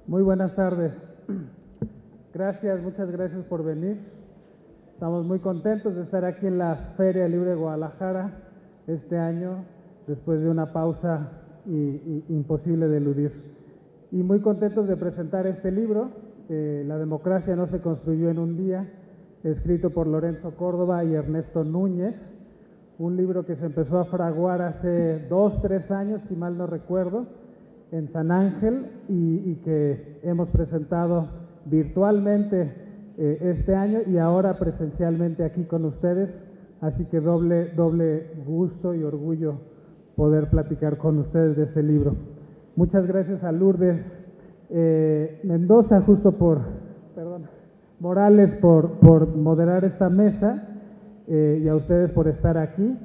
Muy buenas tardes. Gracias, muchas gracias por venir. Estamos muy contentos de estar aquí en la Feria Libre de Guadalajara este año, después de una pausa imposible de eludir. Y muy contentos de presentar este libro, La democracia no se construyó en un día, escrito por Lorenzo Córdoba y Ernesto Núñez, un libro que se empezó a fraguar hace 2, 3 años, si mal no recuerdo, en San Ángel y que hemos presentado virtualmente este año y ahora presencialmente aquí con ustedes, así que doble gusto y orgullo poder platicar con ustedes de este libro. Muchas gracias a Lourdes Mendoza, Morales por moderar esta mesa y a ustedes por estar aquí.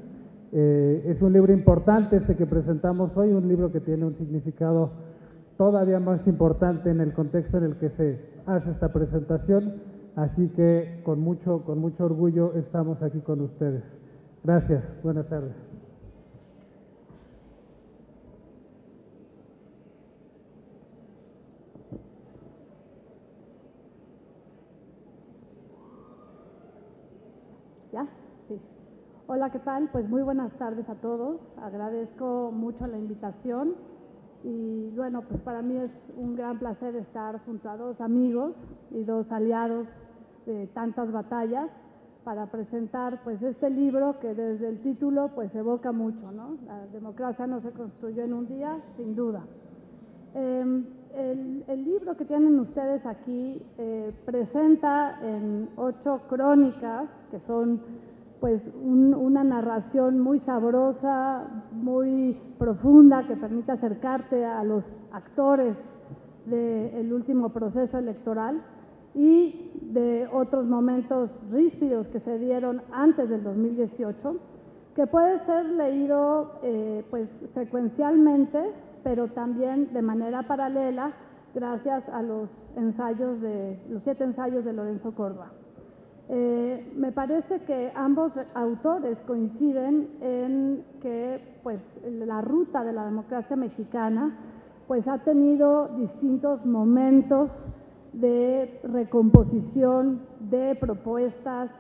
Es un libro importante este que presentamos hoy, un libro que tiene un significado todavía más importante en el contexto en el que se hace esta presentación, así que con mucho orgullo estamos aquí con ustedes. Gracias, buenas tardes. ¿Ya? Sí. Hola, ¿qué tal? Pues muy buenas tardes a todos. Agradezco mucho la invitación y bueno, pues para mí es un gran placer estar junto a dos amigos y dos aliados de tantas batallas para presentar pues este libro que desde el título pues evoca mucho, ¿no? La democracia no se construyó en un día, sin duda. El libro que tienen ustedes aquí presenta en 8 crónicas, que son pues una narración muy sabrosa, muy profunda, que permite acercarte a los actores del último proceso electoral y de otros momentos ríspidos que se dieron antes del 2018, que puede ser leído pues secuencialmente, pero también de manera paralela gracias a los 7 ensayos de Lorenzo Córdoba. Me parece que ambos autores coinciden en que pues, la ruta de la democracia mexicana pues, ha tenido distintos momentos de recomposición, de propuestas,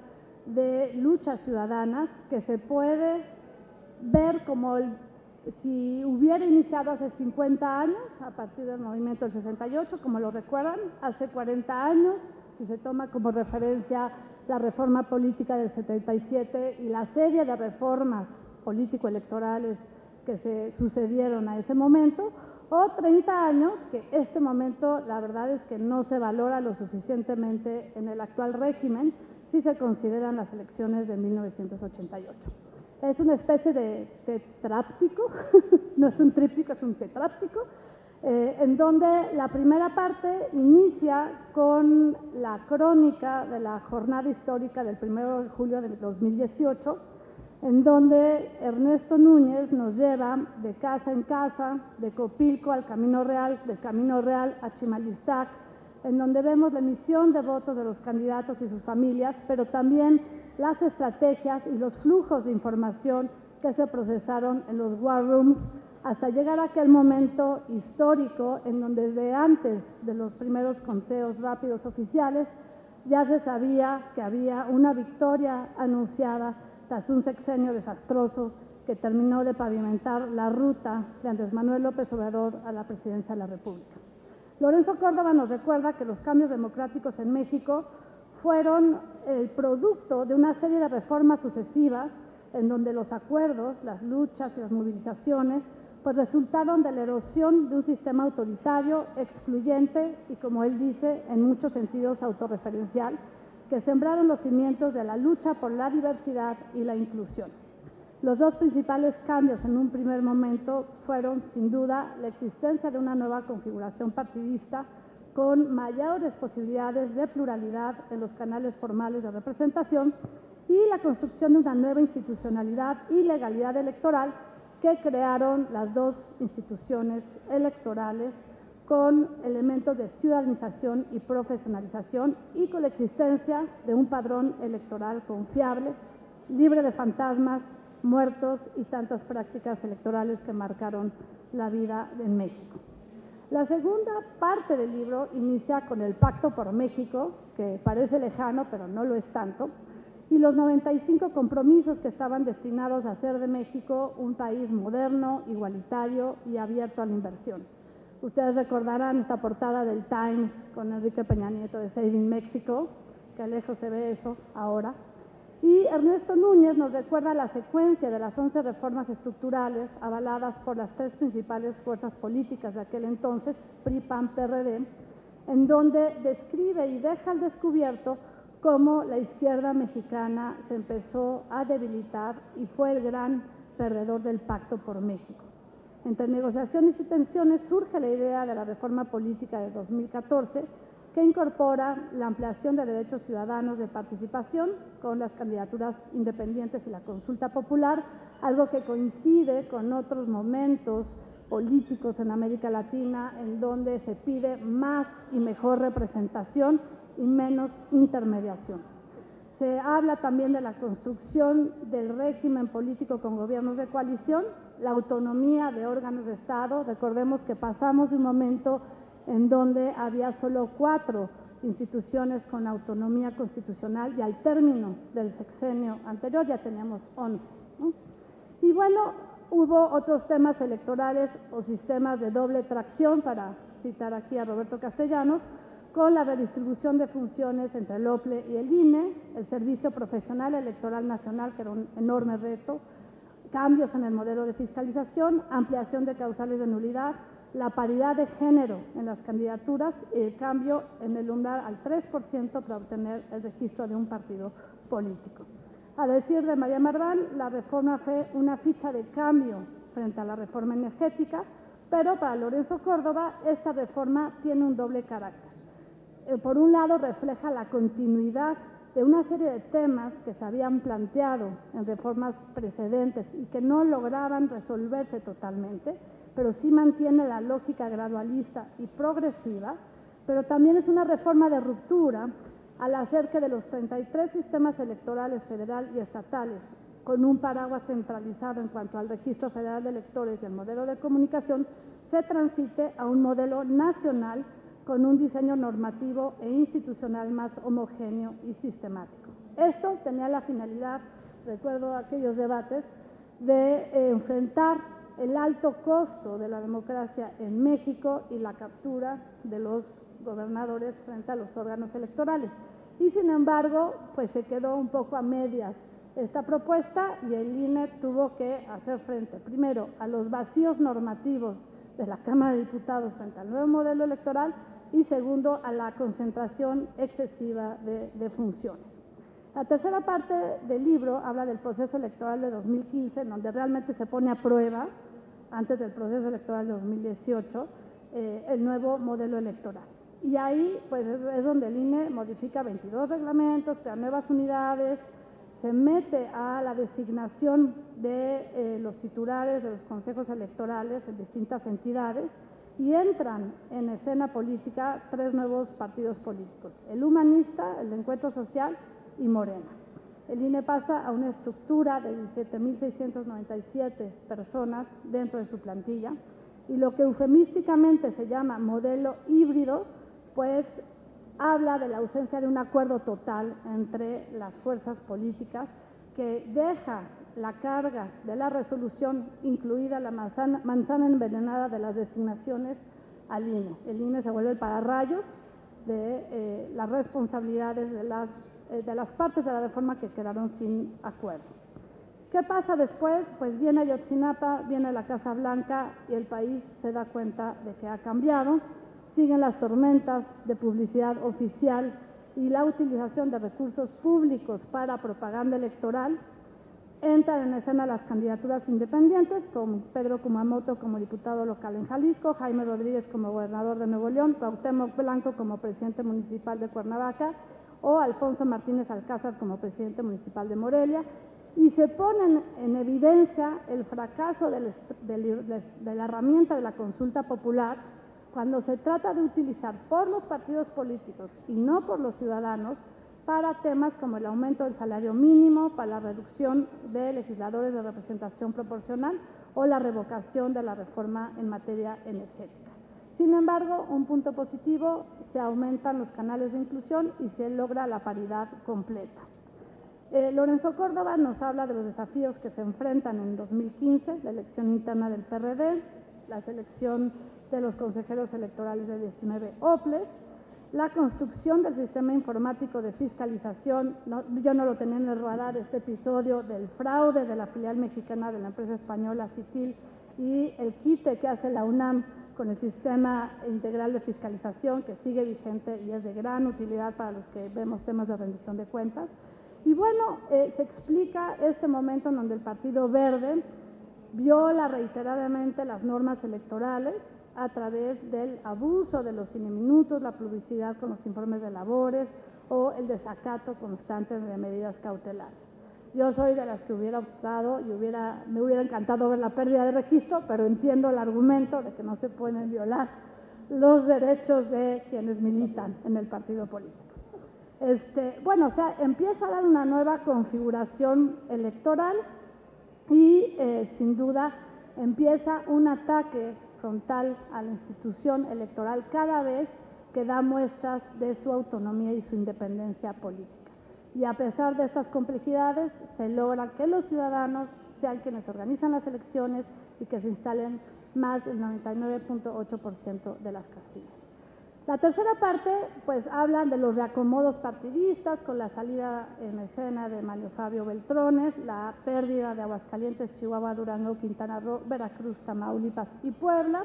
de luchas ciudadanas que se puede ver como si hubiera iniciado hace 50 años, a partir del movimiento del 68, como lo recuerdan, hace 40 años, si se toma como referencia la reforma política del 77 y la serie de reformas político-electorales que se sucedieron a ese momento, o 30 años, que este momento la verdad es que no se valora lo suficientemente en el actual régimen si se consideran las elecciones de 1988. Es una especie de tetráptico, no es un tríptico, es un tetráptico, en donde la primera parte inicia con la crónica de la jornada histórica del 1 de julio del 2018, en donde Ernesto Núñez nos lleva de casa en casa, de Copilco al Camino Real, del Camino Real a Chimalistac, en donde vemos la emisión de votos de los candidatos y sus familias, pero también las estrategias y los flujos de información que se procesaron en los war rooms hasta llegar a aquel momento histórico en donde desde antes de los primeros conteos rápidos oficiales ya se sabía que había una victoria anunciada tras un sexenio desastroso que terminó de pavimentar la ruta de Andrés Manuel López Obrador a la presidencia de la República. Lorenzo Córdoba nos recuerda que los cambios democráticos en México fueron el producto de una serie de reformas sucesivas en donde los acuerdos, las luchas y las movilizaciones pues resultaron de la erosión de un sistema autoritario, excluyente y, como él dice, en muchos sentidos autorreferencial, que sembraron los cimientos de la lucha por la diversidad y la inclusión. Los dos principales cambios en un primer momento fueron, sin duda, la existencia de una nueva configuración partidista con mayores posibilidades de pluralidad en los canales formales de representación y la construcción de una nueva institucionalidad y legalidad electoral que crearon las dos instituciones electorales con elementos de ciudadanización y profesionalización y con la existencia de un padrón electoral confiable, libre de fantasmas, muertos y tantas prácticas electorales que marcaron la vida en México. La segunda parte del libro inicia con el Pacto por México, que parece lejano, pero no lo es tanto, y los 95 compromisos que estaban destinados a hacer de México un país moderno, igualitario y abierto a la inversión. Ustedes recordarán esta portada del Times con Enrique Peña Nieto de Saving Mexico, que lejos se ve eso ahora. Y Ernesto Núñez nos recuerda la secuencia de las 11 reformas estructurales avaladas por las 3 principales fuerzas políticas de aquel entonces, PRI, PAN, PRD, en donde describe y deja al descubierto cómo la izquierda mexicana se empezó a debilitar y fue el gran perdedor del Pacto por México. Entre negociaciones y tensiones surge la idea de la reforma política de 2014, que incorpora la ampliación de derechos ciudadanos de participación con las candidaturas independientes y la consulta popular, algo que coincide con otros momentos políticos en América Latina en donde se pide más y mejor representación y menos intermediación. Se habla también de la construcción del régimen político con gobiernos de coalición, la autonomía de órganos de Estado. Recordemos que pasamos de un momento en donde había solo 4 instituciones con autonomía constitucional y al término del sexenio anterior ya teníamos 11, ¿no? Y bueno, hubo otros temas electorales o sistemas de doble tracción, para citar aquí a Roberto Castellanos, con la redistribución de funciones entre el OPLE y el INE, el Servicio Profesional Electoral Nacional, que era un enorme reto, cambios en el modelo de fiscalización, ampliación de causales de nulidad, la paridad de género en las candidaturas y el cambio en el umbral al 3% para obtener el registro de un partido político. A decir de María Marván, la reforma fue una ficha de cambio frente a la reforma energética, pero para Lorenzo Córdoba esta reforma tiene un doble carácter. Por un lado, refleja la continuidad de una serie de temas que se habían planteado en reformas precedentes y que no lograban resolverse totalmente, pero sí mantiene la lógica gradualista y progresiva, pero también es una reforma de ruptura al hacer que de los 33 sistemas electorales federal y estatales, con un paraguas centralizado en cuanto al Registro Federal de Electores y el modelo de comunicación, se transite a un modelo nacional con un diseño normativo e institucional más homogéneo y sistemático. Esto tenía la finalidad, recuerdo aquellos debates, de enfrentar el alto costo de la democracia en México y la captura de los gobernadores frente a los órganos electorales. Y sin embargo, pues se quedó un poco a medias esta propuesta y el INE tuvo que hacer frente, primero, a los vacíos normativos de la Cámara de Diputados frente al nuevo modelo electoral y segundo, a la concentración excesiva de funciones. La tercera parte del libro habla del proceso electoral de 2015, en donde realmente se pone a prueba, antes del proceso electoral de 2018, el nuevo modelo electoral. Y ahí pues es donde el INE modifica 22 reglamentos, crea nuevas unidades, se mete a la designación de los titulares de los consejos electorales en distintas entidades y entran en escena política 3 nuevos partidos políticos, el Humanista, el de Encuentro Social y Morena. El INE pasa a una estructura de 17.697 personas dentro de su plantilla y lo que eufemísticamente se llama modelo híbrido, pues habla de la ausencia de un acuerdo total entre las fuerzas políticas que deja la carga de la resolución, incluida la manzana envenenada de las designaciones, al INE. El INE se vuelve el pararrayos de las responsabilidades de las partes de la reforma que quedaron sin acuerdo. ¿Qué pasa después? Pues viene Ayotzinapa, viene la Casa Blanca y el país se da cuenta de que ha cambiado. Siguen las tormentas de publicidad oficial y la utilización de recursos públicos para propaganda electoral. Entran en escena las candidaturas independientes, con Pedro Kumamoto como diputado local en Jalisco, Jaime Rodríguez como gobernador de Nuevo León, Cuauhtémoc Blanco como presidente municipal de Cuernavaca o Alfonso Martínez Alcázar como presidente municipal de Morelia, y se ponen en evidencia el fracaso de la herramienta de la consulta popular cuando se trata de utilizar por los partidos políticos y no por los ciudadanos para temas como el aumento del salario mínimo, para la reducción de legisladores de representación proporcional o la revocación de la reforma en materia energética. Sin embargo, un punto positivo, se aumentan los canales de inclusión y se logra la paridad completa. Lorenzo Córdoba nos habla de los desafíos que se enfrentan en 2015, la elección interna del PRD, la selección de los consejeros electorales de 19 OPLES, la construcción del sistema informático de fiscalización. Yo no lo tenía en el radar, este episodio del fraude de la filial mexicana de la empresa española Citil y el quite que hace la UNAM con el sistema integral de fiscalización que sigue vigente y es de gran utilidad para los que vemos temas de rendición de cuentas. Y bueno, se explica este momento en donde el Partido Verde viola reiteradamente las normas electorales a través del abuso de los cineminutos, la publicidad con los informes de labores o el desacato constante de medidas cautelares. Yo soy de las que hubiera optado y me hubiera encantado ver la pérdida de registro, pero entiendo el argumento de que no se pueden violar los derechos de quienes militan en el partido político. Bueno, o sea, empieza a dar una nueva configuración electoral y sin duda empieza un ataque frontal a la institución electoral cada vez que da muestras de su autonomía y su independencia política. Y a pesar de estas complejidades, se logra que los ciudadanos sean quienes organizan las elecciones y que se instalen más del 99.8% de las castillas. La tercera parte, pues, hablan de los reacomodos partidistas con la salida en escena de Mario Fabio Beltrones, la pérdida de Aguascalientes, Chihuahua, Durango, Quintana Roo, Veracruz, Tamaulipas y Puebla,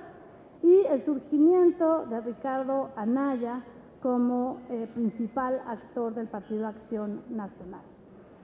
y el surgimiento de Ricardo Anaya como principal actor del Partido Acción Nacional.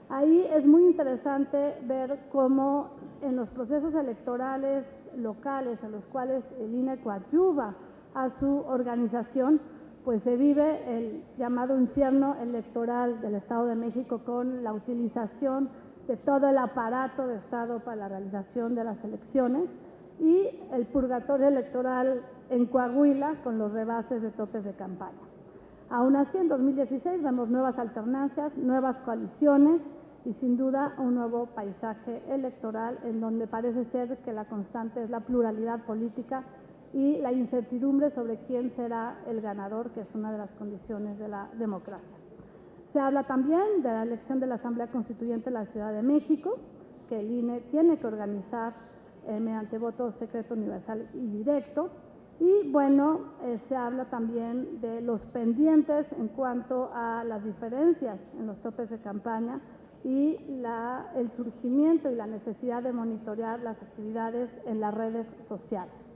Ahí es muy interesante ver cómo en los procesos electorales locales en los cuales el INE coadyuva a su organización, pues se vive el llamado infierno electoral del Estado de México con la utilización de todo el aparato de Estado para la realización de las elecciones y el purgatorio electoral en Coahuila con los rebases de topes de campaña. Aún así, en 2016 vemos nuevas alternancias, nuevas coaliciones y sin duda un nuevo paisaje electoral en donde parece ser que la constante es la pluralidad política y la incertidumbre sobre quién será el ganador, que es una de las condiciones de la democracia. Se habla también de la elección de la Asamblea Constituyente de la Ciudad de México, que el INE tiene que organizar mediante voto secreto, universal y directo. Y bueno, se habla también de los pendientes en cuanto a las diferencias en los topes de campaña y el surgimiento y la necesidad de monitorear las actividades en las redes sociales.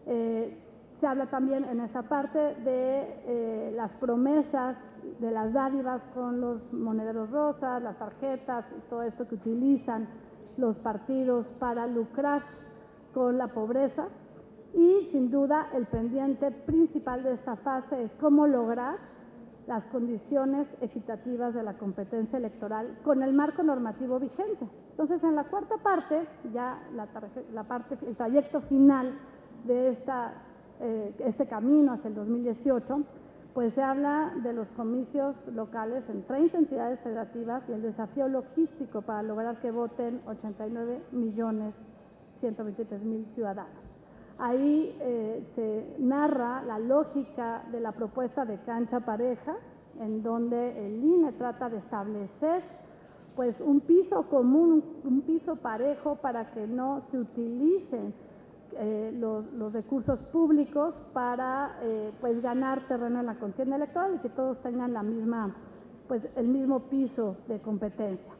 Se habla también en esta parte de las promesas, de las dádivas con los monederos rosas, las tarjetas y todo esto que utilizan los partidos para lucrar con la pobreza. Y sin duda el pendiente principal de esta fase es cómo lograr las condiciones equitativas de la competencia electoral con el marco normativo vigente. Entonces, en la cuarta parte, ya el trayecto final de este camino hacia el 2018, pues se habla de los comicios locales en 30 entidades federativas y el desafío logístico para lograr que voten 89.123.000 ciudadanos. Ahí se narra la lógica de la propuesta de cancha pareja, en donde el INE trata de establecer pues un piso común, un piso parejo para que no se utilicen los recursos públicos para pues ganar terreno en la contienda electoral y que todos tengan el mismo piso de competencia.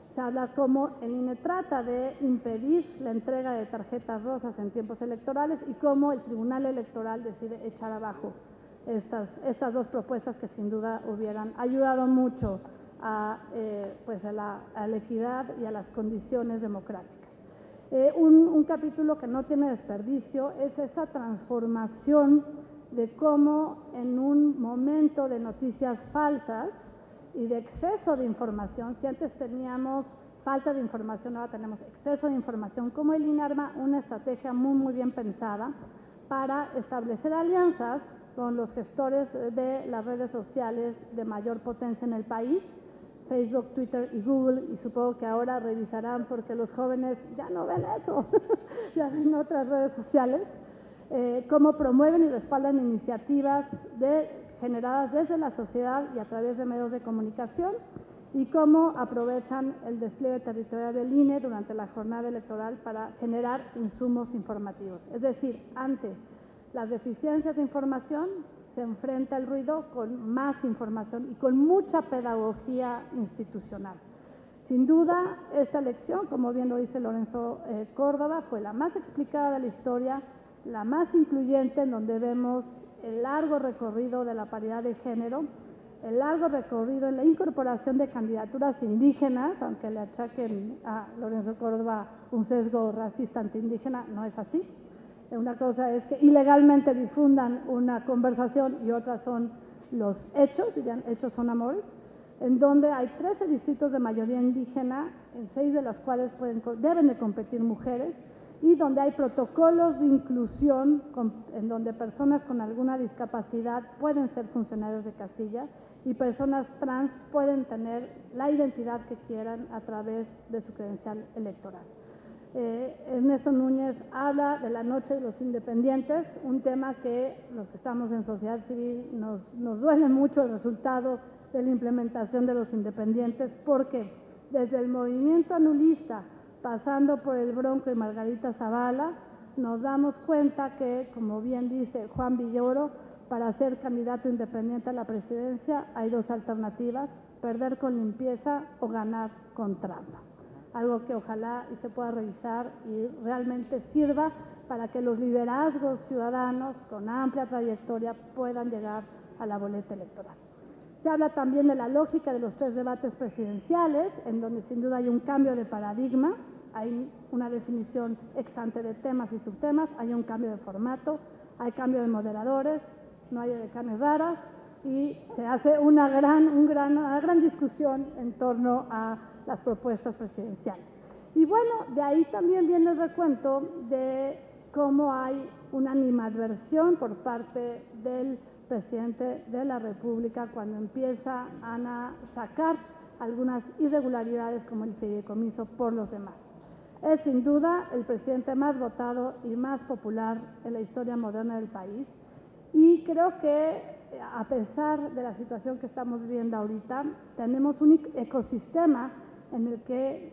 Se habla cómo el INE trata de impedir la entrega de tarjetas rosas en tiempos electorales y cómo el Tribunal Electoral decide echar abajo estas dos propuestas que sin duda hubieran ayudado mucho a la equidad y a las condiciones democráticas. Un capítulo que no tiene desperdicio es esta transformación de cómo en un momento de noticias falsas y de exceso de información, si antes teníamos falta de información, ahora tenemos exceso de información, como el INE arma una estrategia muy bien pensada para establecer alianzas con los gestores de las redes sociales de mayor potencia en el país, Facebook, Twitter y Google, y supongo que ahora revisarán porque los jóvenes ya no ven eso, ya ven otras redes sociales. cómo promueven y respaldan iniciativas generadas desde la sociedad y a través de medios de comunicación, y cómo aprovechan el despliegue territorial del INE durante la jornada electoral para generar insumos informativos. Es decir, ante las deficiencias de información se enfrenta el ruido con más información y con mucha pedagogía institucional. Sin duda, esta elección, como bien lo dice Lorenzo Córdoba, fue la más explicada de la historia, la más incluyente, en donde vemos el largo recorrido de la paridad de género, el largo recorrido en la incorporación de candidaturas indígenas, aunque le achaquen a Lorenzo Córdoba un sesgo racista antiindígena, no es así. Una cosa es que ilegalmente difundan una conversación y otra son los hechos, dirían hechos son amores, en donde hay 13 distritos de mayoría indígena, en 6 de los cuales deben de competir mujeres, y donde hay protocolos de inclusión en donde personas con alguna discapacidad pueden ser funcionarios de casilla y personas trans pueden tener la identidad que quieran a través de su credencial electoral. Ernesto Núñez habla de la noche de los independientes, un tema que los que estamos en sociedad civil nos duele mucho el resultado de la implementación de los independientes, porque desde el movimiento anulista, pasando por el Bronco y Margarita Zavala, nos damos cuenta que, como bien dice Juan Villoro, para ser candidato independiente a la presidencia hay 2 alternativas: perder con limpieza o ganar con trampa. Algo que ojalá y se pueda revisar y realmente sirva para que los liderazgos ciudadanos con amplia trayectoria puedan llegar a la boleta electoral. Se habla también de la lógica de los 3 debates presidenciales, en donde sin duda hay un cambio de paradigma, hay una definición ex ante de temas y subtemas, hay un cambio de formato, hay cambio de moderadores, no hay decanes raras, y se hace una gran discusión en torno a las propuestas presidenciales. Y bueno, de ahí también viene el recuento de cómo hay una animadversión por parte del presidente de la República cuando empieza a sacar algunas irregularidades como el fideicomiso por los demás. Es sin duda el presidente más votado y más popular en la historia moderna del país, y creo que a pesar de la situación que estamos viviendo ahorita, tenemos un ecosistema en el que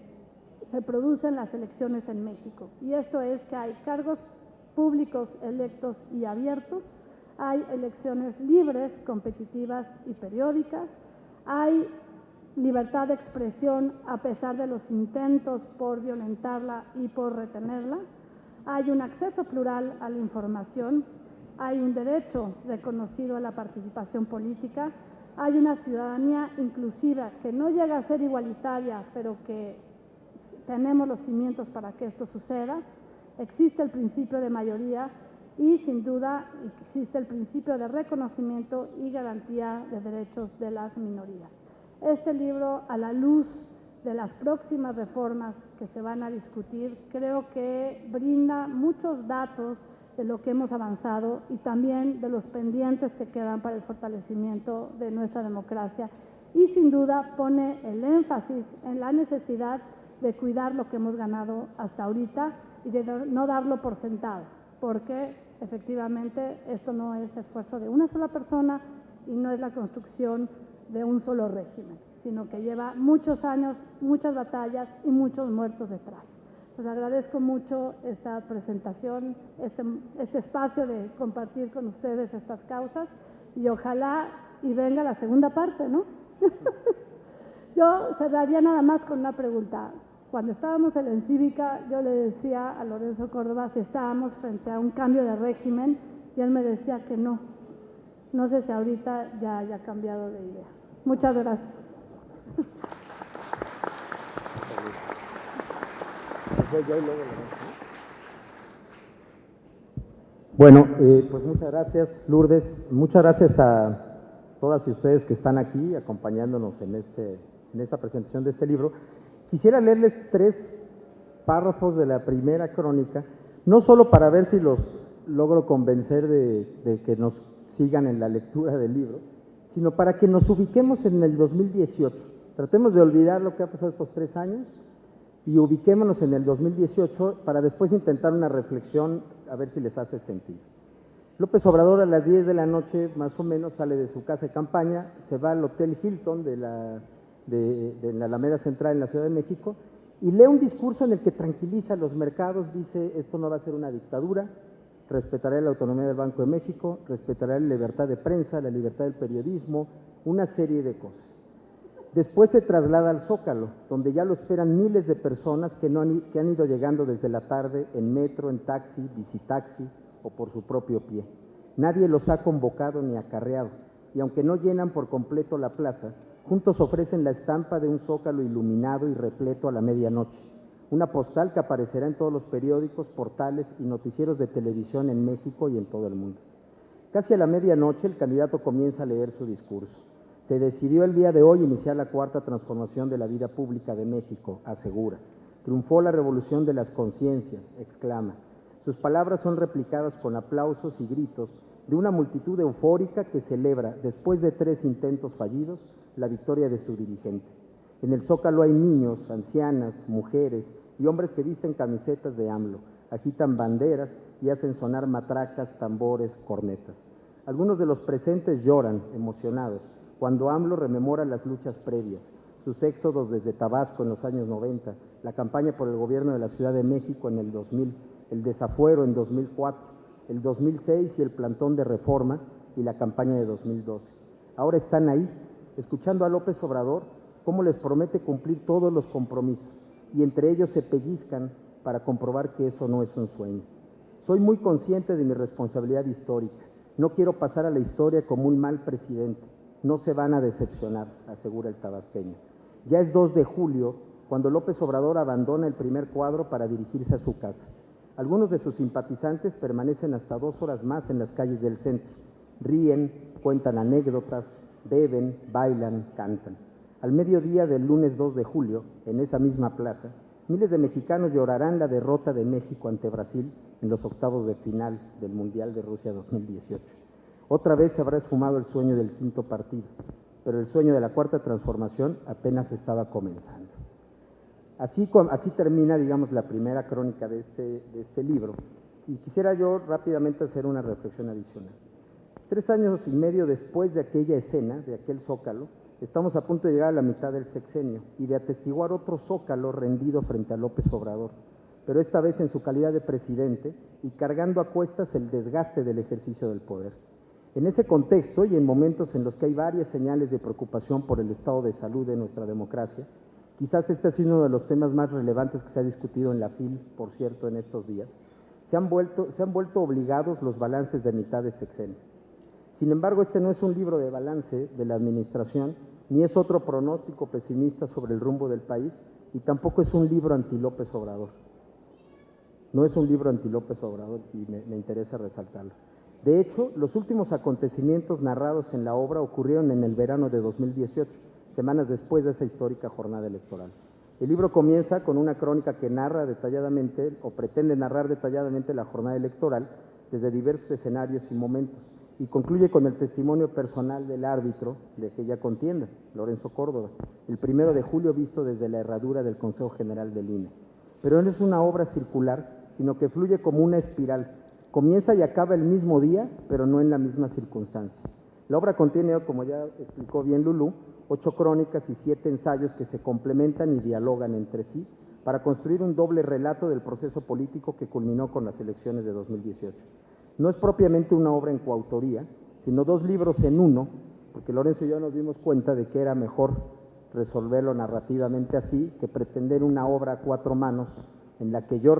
se producen las elecciones en México, y esto es que hay cargos públicos electos y abiertos, hay elecciones libres, competitivas y periódicas, hay libertad de expresión a pesar de los intentos por violentarla y por retenerla, hay un acceso plural a la información, hay un derecho reconocido a la participación política, hay una ciudadanía inclusiva que no llega a ser igualitaria, pero que tenemos los cimientos para que esto suceda, existe el principio de mayoría y sin duda existe el principio de reconocimiento y garantía de derechos de las minorías. Este libro, a la luz de las próximas reformas que se van a discutir, creo que brinda muchos datos de lo que hemos avanzado y también de los pendientes que quedan para el fortalecimiento de nuestra democracia, y sin duda pone el énfasis en la necesidad de cuidar lo que hemos ganado hasta ahorita y de no darlo por sentado, porque efectivamente esto no es esfuerzo de una sola persona y no es la construcción de un solo régimen, sino que lleva muchos años, muchas batallas y muchos muertos detrás. Entonces agradezco mucho esta presentación, este espacio de compartir con ustedes estas causas, y ojalá y venga la segunda parte, ¿no? Yo cerraría nada más con una pregunta. Cuando estábamos en la Encívica, yo le decía a Lorenzo Córdoba si estábamos frente a un cambio de régimen, y él me decía que no. No sé si ahorita ya haya cambiado de idea. Muchas gracias. Bueno, pues muchas gracias, Lourdes. Muchas gracias a todas y ustedes que están aquí acompañándonos en esta presentación de este libro. Quisiera leerles 3 párrafos de la primera crónica, no solo para ver si los logro convencer de que nos sigan en la lectura del libro, sino para que nos ubiquemos en el 2018. Tratemos de olvidar lo que ha pasado estos 3 años y ubiquémonos en el 2018 para después intentar una reflexión a ver si les hace sentido. López Obrador a las 10 de la noche, más o menos, sale de su casa de campaña, se va al Hotel Hilton de la Alameda Central en la Ciudad de México y lee un discurso en el que tranquiliza a los mercados, dice, esto no va a ser una dictadura, respetaré la autonomía del Banco de México, respetaré la libertad de prensa, la libertad del periodismo, una serie de cosas. Después se traslada al Zócalo, donde ya lo esperan miles de personas que han ido llegando desde la tarde en metro, en taxi, bicitaxi o por su propio pie. Nadie los ha convocado ni acarreado, y aunque no llenan por completo la plaza, juntos ofrecen la estampa de un Zócalo iluminado y repleto a la medianoche, una postal que aparecerá en todos los periódicos, portales y noticieros de televisión en México y en todo el mundo. Casi a la medianoche el candidato comienza a leer su discurso. Se decidió el día de hoy iniciar la cuarta transformación de la vida pública de México, asegura. Triunfó la revolución de las conciencias, exclama. Sus palabras son replicadas con aplausos y gritos de una multitud eufórica que celebra, después de 3 intentos fallidos, la victoria de su dirigente. En el Zócalo hay niños, ancianas, mujeres y hombres que visten camisetas de AMLO, agitan banderas y hacen sonar matracas, tambores, cornetas. Algunos de los presentes lloran, emocionados, cuando AMLO rememora las luchas previas, sus éxodos desde Tabasco en los años 90, la campaña por el gobierno de la Ciudad de México en el 2000, el desafuero en 2004, el 2006 y el plantón de reforma y la campaña de 2012. Ahora están ahí, escuchando a López Obrador, cómo les promete cumplir todos los compromisos, y entre ellos se pellizcan para comprobar que eso no es un sueño. Soy muy consciente de mi responsabilidad histórica. No quiero pasar a la historia como un mal presidente. No se van a decepcionar, asegura el tabasqueño. Ya es 2 de julio, cuando López Obrador abandona el primer cuadro para dirigirse a su casa. Algunos de sus simpatizantes permanecen hasta 2 horas más en las calles del centro. Ríen, cuentan anécdotas, beben, bailan, cantan. Al mediodía del lunes 2 de julio, en esa misma plaza, miles de mexicanos llorarán la derrota de México ante Brasil en los octavos de final del Mundial de Rusia 2018. Otra vez se habrá esfumado el sueño del 5º partido, pero el sueño de la cuarta transformación apenas estaba comenzando. Así termina, digamos, la primera crónica de este libro, y quisiera yo rápidamente hacer una reflexión adicional. 3 años y medio después de aquella escena, de aquel Zócalo, estamos a punto de llegar a la mitad del sexenio y de atestiguar otro Zócalo rendido frente a López Obrador, pero esta vez en su calidad de presidente y cargando a cuestas el desgaste del ejercicio del poder. En ese contexto y en momentos en los que hay varias señales de preocupación por el estado de salud de nuestra democracia, quizás este ha sido uno de los temas más relevantes que se ha discutido en la FIL, por cierto, en estos días, se han vuelto obligados los balances de mitad de sexenio. Sin embargo, este no es un libro de balance de la administración, ni es otro pronóstico pesimista sobre el rumbo del país, y tampoco es un libro anti-López Obrador. No es un libro anti-López Obrador, y me interesa resaltarlo. De hecho, los últimos acontecimientos narrados en la obra ocurrieron en el verano de 2018, semanas después de esa histórica jornada electoral. El libro comienza con una crónica que narra detalladamente, o pretende narrar detalladamente, la jornada electoral desde diversos escenarios y momentos, y concluye con el testimonio personal del árbitro de aquella contienda, Lorenzo Córdoba, el 1 de julio visto desde la herradura del Consejo General del INE. Pero no es una obra circular, sino que fluye como una espiral. Comienza y acaba el mismo día, pero no en la misma circunstancia. La obra contiene, como ya explicó bien Lulú, 8 crónicas y 7 ensayos que se complementan y dialogan entre sí para construir un doble relato del proceso político que culminó con las elecciones de 2018. No es propiamente una obra en coautoría, sino 2 libros en uno, porque Lorenzo y yo nos dimos cuenta de que era mejor resolverlo narrativamente así que pretender una obra a 4 manos en la que yo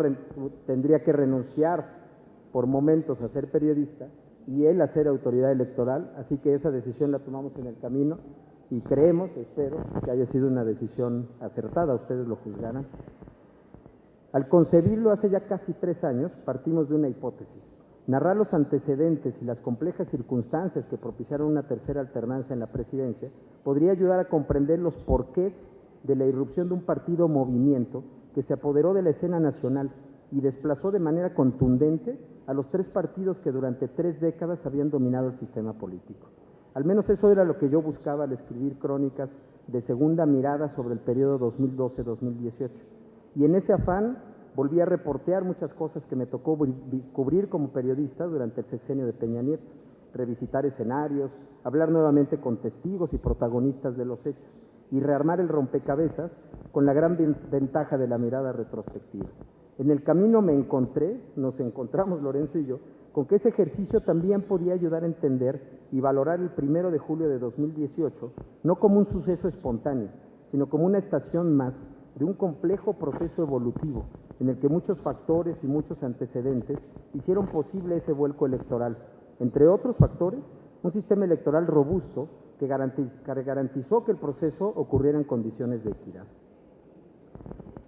tendría que renunciar por momentos a ser periodista y él a ser autoridad electoral, así que esa decisión la tomamos en el camino y creemos, espero, que haya sido una decisión acertada, ustedes lo juzgarán. Al concebirlo hace ya casi 3 años, partimos de una hipótesis: narrar los antecedentes y las complejas circunstancias que propiciaron una tercera alternancia en la presidencia podría ayudar a comprender los porqués de la irrupción de un partido o movimiento que se apoderó de la escena nacional y desplazó de manera contundente a los 3 partidos que durante 3 décadas habían dominado el sistema político. Al menos eso era lo que yo buscaba al escribir crónicas de segunda mirada sobre el periodo 2012-2018. Y en ese afán volví a reportear muchas cosas que me tocó cubrir como periodista durante el sexenio de Peña Nieto, revisitar escenarios, hablar nuevamente con testigos y protagonistas de los hechos y rearmar el rompecabezas con la gran ventaja de la mirada retrospectiva. En el camino nos encontramos Lorenzo y yo, con que ese ejercicio también podía ayudar a entender y valorar el 1 de julio de 2018 no como un suceso espontáneo, sino como una estación más de un complejo proceso evolutivo en el que muchos factores y muchos antecedentes hicieron posible ese vuelco electoral. Entre otros factores, un sistema electoral robusto que garantizó que el proceso ocurriera en condiciones de equidad.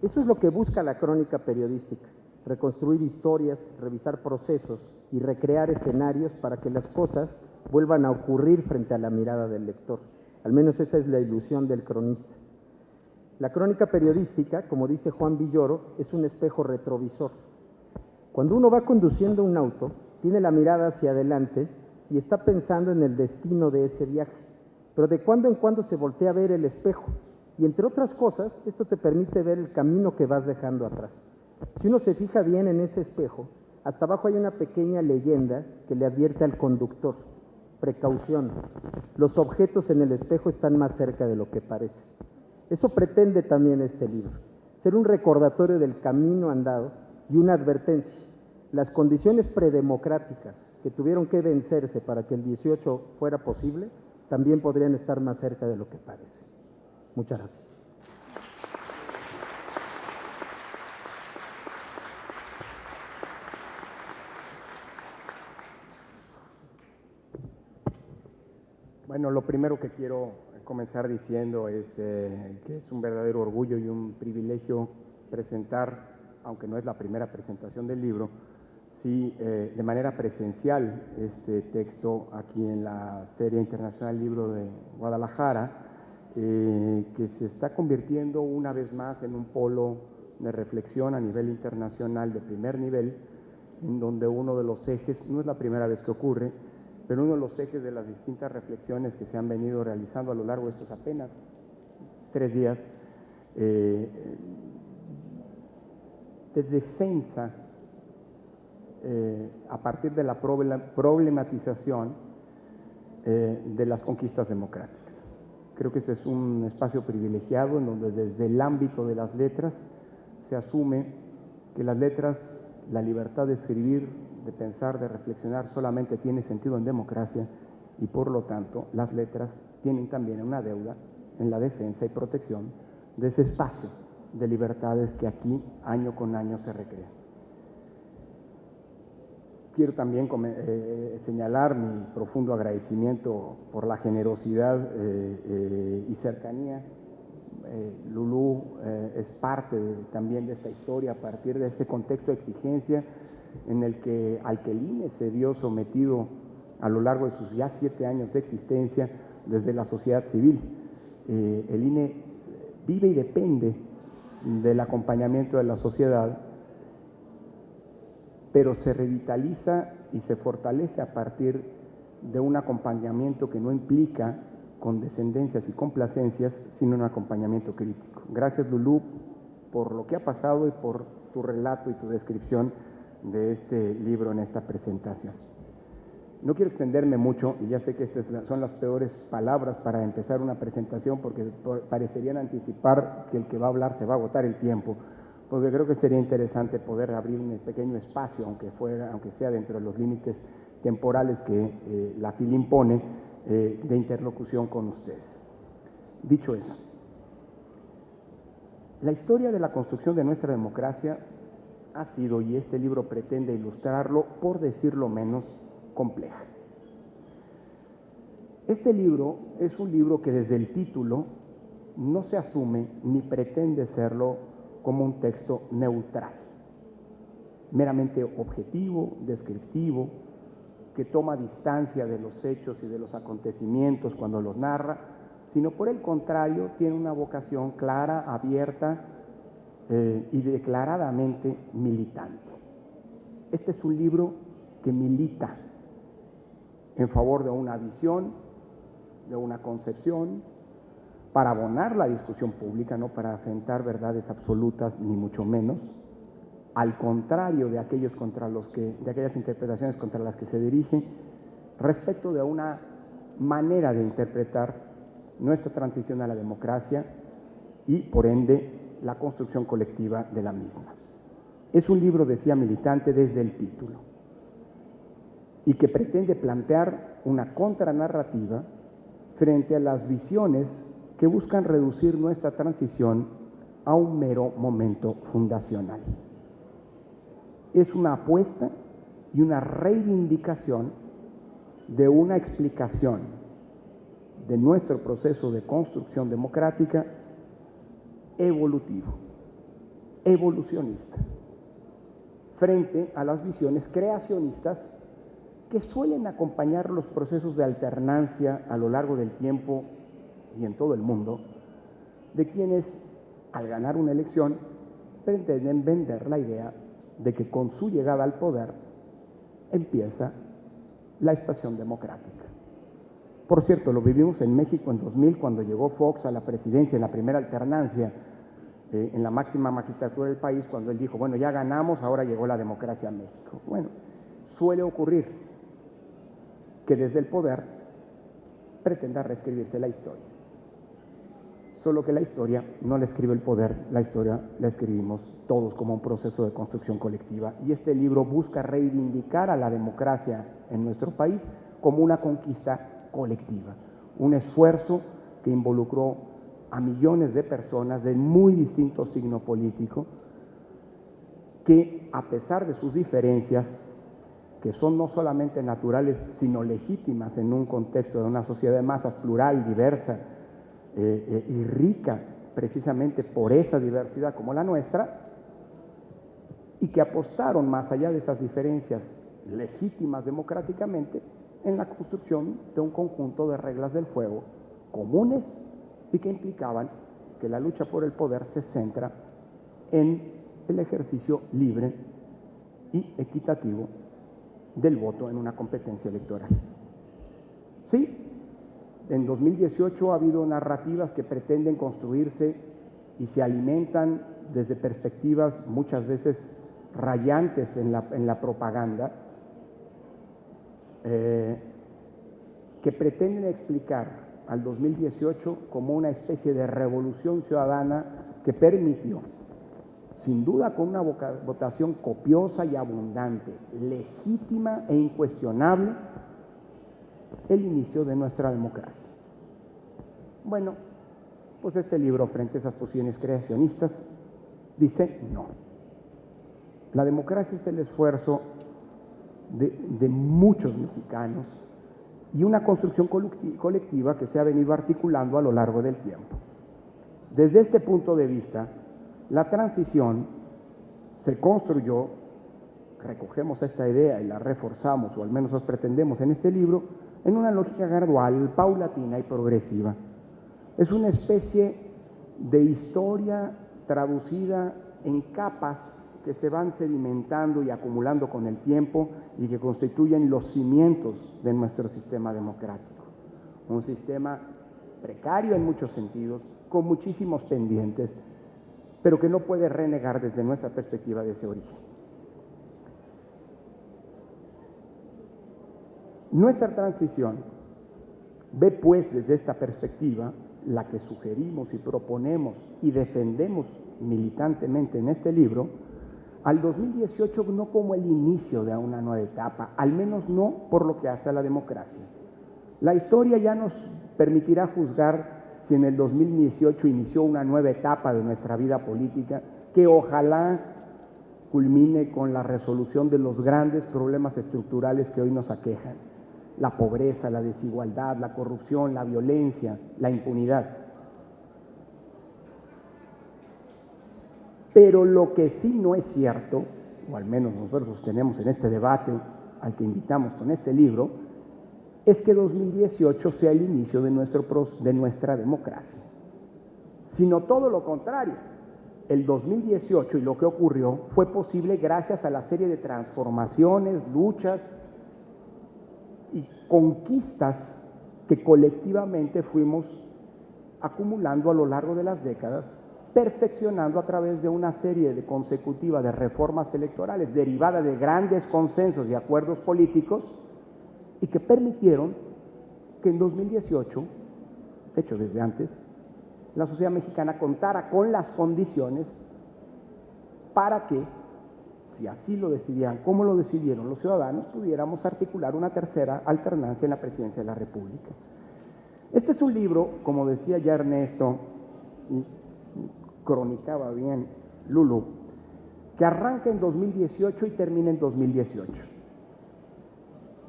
Eso es lo que busca la crónica periodística, reconstruir historias, revisar procesos y recrear escenarios para que las cosas vuelvan a ocurrir frente a la mirada del lector. Al menos esa es la ilusión del cronista. La crónica periodística, como dice Juan Villoro, es un espejo retrovisor. Cuando uno va conduciendo un auto, tiene la mirada hacia adelante y está pensando en el destino de ese viaje, pero de cuando en cuando se voltea a ver el espejo y, entre otras cosas, esto te permite ver el camino que vas dejando atrás. Si uno se fija bien en ese espejo, hasta abajo hay una pequeña leyenda que le advierte al conductor: precaución, los objetos en el espejo están más cerca de lo que parece. Eso pretende también este libro, ser un recordatorio del camino andado y una advertencia. Las condiciones predemocráticas que tuvieron que vencerse para que el 18 fuera posible también podrían estar más cerca de lo que parece. Muchas gracias. Bueno, lo primero que quiero comenzar diciendo es que es un verdadero orgullo y un privilegio presentar, aunque no es la primera presentación del libro, sí de manera presencial este texto aquí en la Feria Internacional del Libro de Guadalajara, que se está convirtiendo una vez más en un polo de reflexión a nivel internacional de primer nivel, en donde uno de los ejes, no es la primera vez que ocurre, pero uno de los ejes de las distintas reflexiones que se han venido realizando a lo largo de estos apenas 3 días, de defensa a partir de la problematización de las conquistas democráticas. Creo que este es un espacio privilegiado en donde desde el ámbito de las letras se asume que las letras, la libertad de escribir, de pensar, de reflexionar, solamente tiene sentido en democracia y por lo tanto las letras tienen también una deuda en la defensa y protección de ese espacio de libertades que aquí año con año se recrea. Quiero también señalar mi profundo agradecimiento por la generosidad y cercanía. Lulú es parte también de esta historia a partir de ese contexto de exigencia al que el INE se vio sometido a lo largo de sus ya 7 años de existencia desde la sociedad civil. El INE vive y depende del acompañamiento de la sociedad, pero se revitaliza y se fortalece a partir de un acompañamiento que no implica condescendencias y complacencias, sino un acompañamiento crítico. Gracias, Lulú, por lo que ha pasado y por tu relato y tu descripción de este libro en esta presentación. No quiero extenderme mucho, y ya sé que estas son las peores palabras para empezar una presentación, porque parecerían anticipar que el que va a hablar se va a agotar el tiempo, porque creo que sería interesante poder abrir un pequeño espacio, aunque sea dentro de los límites temporales que la FIL impone, de interlocución con ustedes. Dicho eso, la historia de la construcción de nuestra democracia ha sido, y este libro pretende ilustrarlo, por decirlo menos, compleja. Este libro es un libro que desde el título no se asume ni pretende serlo como un texto neutral, meramente objetivo, descriptivo, que toma distancia de los hechos y de los acontecimientos cuando los narra, sino por el contrario tiene una vocación clara, abierta y declaradamente militante. Este es un libro que milita en favor de una visión, de una concepción, para abonar la discusión pública, no para afrontar verdades absolutas, ni mucho menos, al contrario de aquellas interpretaciones contra las que se dirige, respecto de una manera de interpretar nuestra transición a la democracia y, por ende, la construcción colectiva de la misma. Es un libro, decía Militante desde el título, y que pretende plantear una contranarrativa frente a las visiones que buscan reducir nuestra transición a un mero momento fundacional. Es una apuesta y una reivindicación de una explicación de nuestro proceso de construcción democrática evolutivo, evolucionista, frente a las visiones creacionistas que suelen acompañar los procesos de alternancia a lo largo del tiempo y en todo el mundo, de quienes, al ganar una elección, pretenden vender la idea de que con su llegada al poder empieza la estación democrática. Por cierto, lo vivimos en México en 2000, cuando llegó Fox a la presidencia en la primera alternancia, en la máxima magistratura del país, cuando él dijo, bueno, ya ganamos, ahora llegó la democracia a México. Bueno, suele ocurrir que desde el poder pretenda reescribirse la historia. Solo que la historia no la escribe el poder, la historia la escribimos todos como un proceso de construcción colectiva. Y este libro busca reivindicar a la democracia en nuestro país como una conquista colectiva, un esfuerzo que involucró a millones de personas de muy distinto signo político, que a pesar de sus diferencias, que son no solamente naturales, sino legítimas en un contexto de una sociedad de masas plural, diversa y rica precisamente por esa diversidad como la nuestra, y que apostaron más allá de esas diferencias legítimas democráticamente en la construcción de un conjunto de reglas del juego comunes y que implicaban que la lucha por el poder se centra en el ejercicio libre y equitativo del voto en una competencia electoral. Sí, en 2018 ha habido narrativas que pretenden construirse y se alimentan desde perspectivas muchas veces rayantes en la propaganda, que pretenden explicar al 2018 como una especie de revolución ciudadana que permitió, sin duda con una votación copiosa y abundante, legítima e incuestionable, el inicio de nuestra democracia. Bueno, pues este libro, frente a esas posiciones creacionistas, dice no. La democracia es el esfuerzo de muchos mexicanos y una construcción colectiva que se ha venido articulando a lo largo del tiempo. Desde este punto de vista, la transición se construyó, recogemos esta idea y la reforzamos, o al menos nos pretendemos en este libro, en una lógica gradual, paulatina y progresiva. Es una especie de historia traducida en capas que se van sedimentando y acumulando con el tiempo y que constituyen los cimientos de nuestro sistema democrático. Un sistema precario en muchos sentidos, con muchísimos pendientes, pero que no puede renegar desde nuestra perspectiva de ese origen. Nuestra transición ve pues desde esta perspectiva, la que sugerimos y proponemos y defendemos militantemente en este libro, al 2018 no como el inicio de una nueva etapa, al menos no por lo que hace a la democracia. La historia ya nos permitirá juzgar si en el 2018 inició una nueva etapa de nuestra vida política que ojalá culmine con la resolución de los grandes problemas estructurales que hoy nos aquejan: la pobreza, la desigualdad, la corrupción, la violencia, la impunidad. Pero lo que sí no es cierto, o al menos nosotros sostenemos en este debate al que invitamos con este libro, es que 2018 sea el inicio de nuestra democracia, sino todo lo contrario. El 2018 y lo que ocurrió fue posible gracias a la serie de transformaciones, luchas y conquistas que colectivamente fuimos acumulando a lo largo de las décadas perfeccionando a través de una serie de consecutiva de reformas electorales derivadas de grandes consensos y acuerdos políticos y que permitieron que en 2018, de hecho desde antes, la sociedad mexicana contara con las condiciones para que, si así lo decidían, como lo decidieron los ciudadanos, pudiéramos articular una tercera alternancia en la presidencia de la República. Este es un libro, como decía ya Ernesto, cronicaba bien Lulu, que arranca en 2018 y termina en 2018.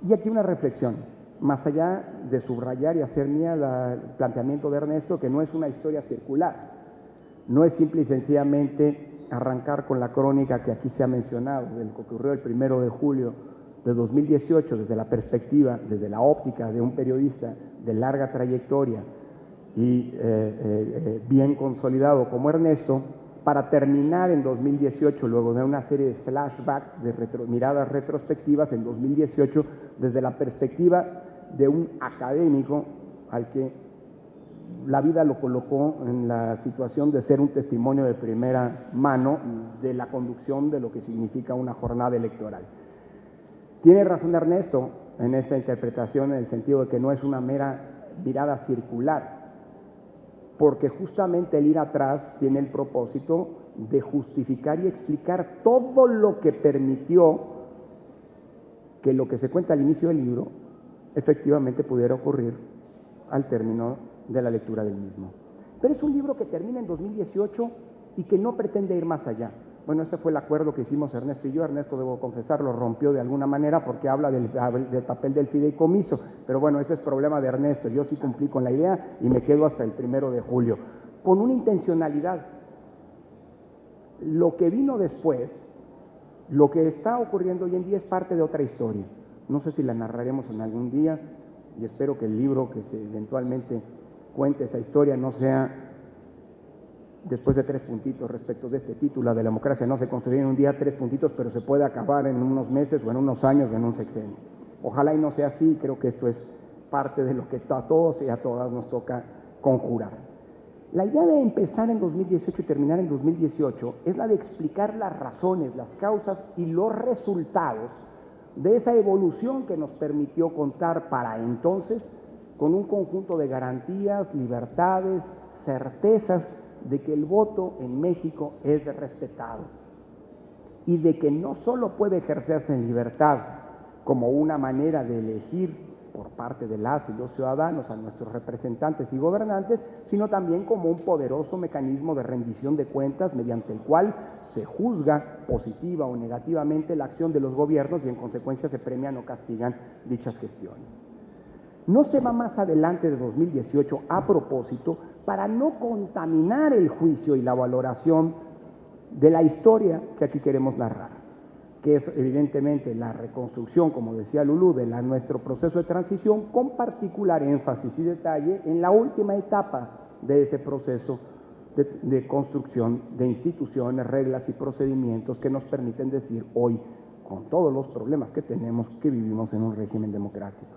Y aquí una reflexión, más allá de subrayar y hacer mía el planteamiento de Ernesto, que no es una historia circular, no es simple y sencillamente arrancar con la crónica que aquí se ha mencionado, de lo que ocurrió el 1 de julio de 2018, desde la perspectiva, desde la óptica de un periodista de larga trayectoria y bien consolidado como Ernesto, para terminar en 2018, luego de una serie de flashbacks, de miradas retrospectivas en 2018, desde la perspectiva de un académico al que la vida lo colocó en la situación de ser un testimonio de primera mano de la conducción de lo que significa una jornada electoral. Tiene razón Ernesto en esta interpretación, en el sentido de que no es una mera mirada circular, porque justamente el ir atrás tiene el propósito de justificar y explicar todo lo que permitió que lo que se cuenta al inicio del libro efectivamente pudiera ocurrir al término de la lectura del mismo. Pero es un libro que termina en 2018 y que no pretende ir más allá. Bueno, ese fue el acuerdo que hicimos Ernesto y yo. Ernesto, debo confesarlo, rompió de alguna manera porque habla del papel del fideicomiso. Pero bueno, ese es problema de Ernesto. Yo sí cumplí con la idea y me quedo hasta el 1 de julio. Con una intencionalidad. Lo que vino después, lo que está ocurriendo hoy en día es parte de otra historia. No sé si la narraremos en algún día y espero que el libro que se eventualmente cuente esa historia no sea después de 3 puntitos respecto de este título. La democracia no se construye en un día, 3 puntitos, pero se puede acabar en unos meses o en unos años o en un sexenio. Ojalá y no sea así, creo que esto es parte de lo que a todos y a todas nos toca conjurar. La idea de empezar en 2018 y terminar en 2018 es la de explicar las razones, las causas y los resultados de esa evolución que nos permitió contar para entonces con un conjunto de garantías, libertades, certezas de que el voto en México es respetado y de que no solo puede ejercerse en libertad como una manera de elegir por parte de las y los ciudadanos a nuestros representantes y gobernantes, sino también como un poderoso mecanismo de rendición de cuentas mediante el cual se juzga positiva o negativamente la acción de los gobiernos y en consecuencia se premian o castigan dichas gestiones. No se va más adelante de 2018 a propósito para no contaminar el juicio y la valoración de la historia que aquí queremos narrar, que es evidentemente la reconstrucción, como decía Lulú, de nuestro proceso de transición, con particular énfasis y detalle en la última etapa de ese proceso de construcción de instituciones, reglas y procedimientos que nos permiten decir hoy, con todos los problemas que tenemos, que vivimos en un régimen democrático.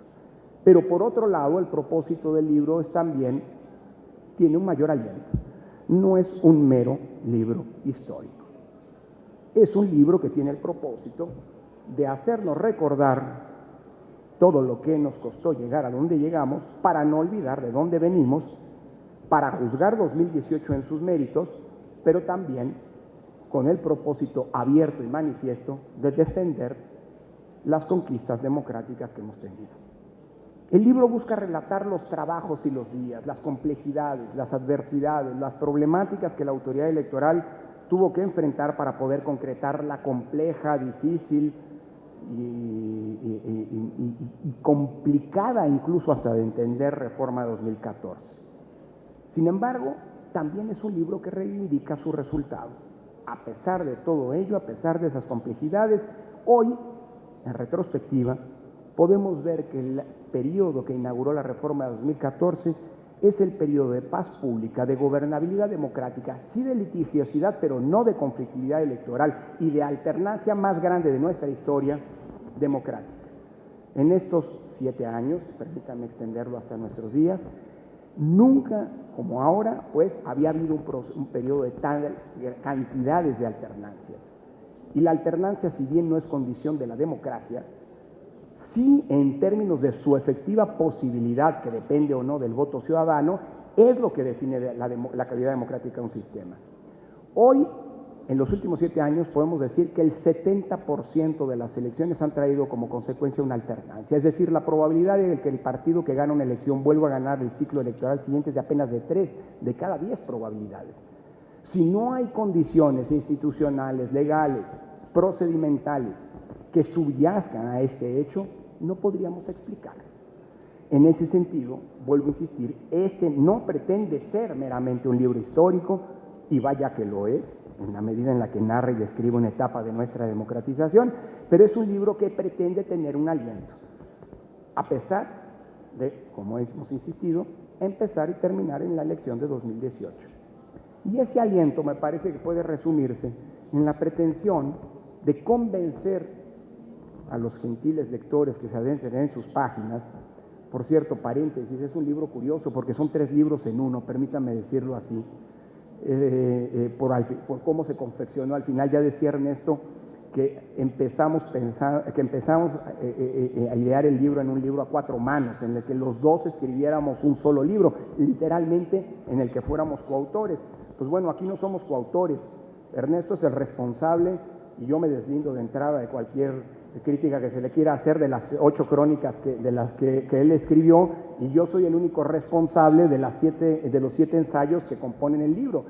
Pero por otro lado, el propósito del libro es también, tiene un mayor aliento. No es un mero libro histórico. Es un libro que tiene el propósito de hacernos recordar todo lo que nos costó llegar a donde llegamos para no olvidar de dónde venimos, para juzgar 2018 en sus méritos, pero también con el propósito abierto y manifiesto de defender las conquistas democráticas que hemos tenido. El libro busca relatar los trabajos y los días, las complejidades, las adversidades, las problemáticas que la autoridad electoral tuvo que enfrentar para poder concretar la compleja, difícil y complicada incluso hasta de entender reforma de 2014. Sin embargo, también es un libro que reivindica su resultado. A pesar de todo ello, a pesar de esas complejidades, hoy, en retrospectiva, podemos ver que el periodo que inauguró la reforma de 2014 es el periodo de paz pública, de gobernabilidad democrática, sí de litigiosidad, pero no de conflictividad electoral y de alternancia más grande de nuestra historia democrática. En estos 7 años, permítanme extenderlo hasta nuestros días, Nunca, como ahora, pues había habido un periodo de tal cantidades de alternancias. Y la alternancia, si bien no es condición de la democracia, sí en términos de su efectiva posibilidad, que depende o no del voto ciudadano, es lo que define la calidad democrática de un sistema. Hoy, en los últimos 7 años, podemos decir que el 70% de las elecciones han traído como consecuencia una alternancia, es decir, la probabilidad de que el partido que gana una elección vuelva a ganar el ciclo electoral siguiente es de apenas de 3 de cada 10 probabilidades. Si no hay condiciones institucionales, legales, procedimentales que subyacen a este hecho, no podríamos explicarlo. En ese sentido, vuelvo a insistir, este no pretende ser meramente un libro histórico, y vaya que lo es, en la medida en la que narra y describe una etapa de nuestra democratización, pero es un libro que pretende tener un aliento, a pesar de, como hemos insistido, empezar y terminar en la elección de 2018. Y ese aliento me parece que puede resumirse en la pretensión de convencer a los gentiles lectores que se adentren en sus páginas. Por cierto, paréntesis, es un libro curioso porque son 3 libros en uno, permítanme decirlo así, por cómo se confeccionó. Al final ya decía Ernesto que empezamos a idear el libro en un libro a 4 manos, en el que los dos escribiéramos un solo libro, literalmente en el que fuéramos coautores. Pues bueno, aquí no somos coautores, Ernesto es el responsable y yo me deslindo de entrada de cualquier crítica que se le quiera hacer de las 8 crónicas de las que él escribió, y yo soy el único responsable de los 7 ensayos que componen el libro.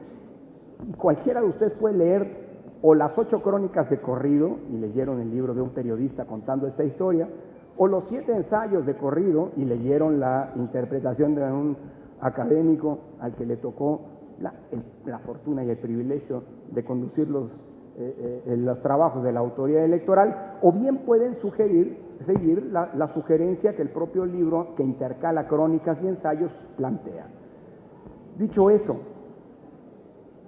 Y cualquiera de ustedes puede leer o las 8 crónicas de corrido, y leyeron el libro de un periodista contando esta historia, o los 7 ensayos de corrido, y leyeron la interpretación de un académico al que le tocó la fortuna y el privilegio de conducir los trabajos de la autoridad electoral, o bien pueden seguir la sugerencia que el propio libro, que intercala crónicas y ensayos, plantea. Dicho eso,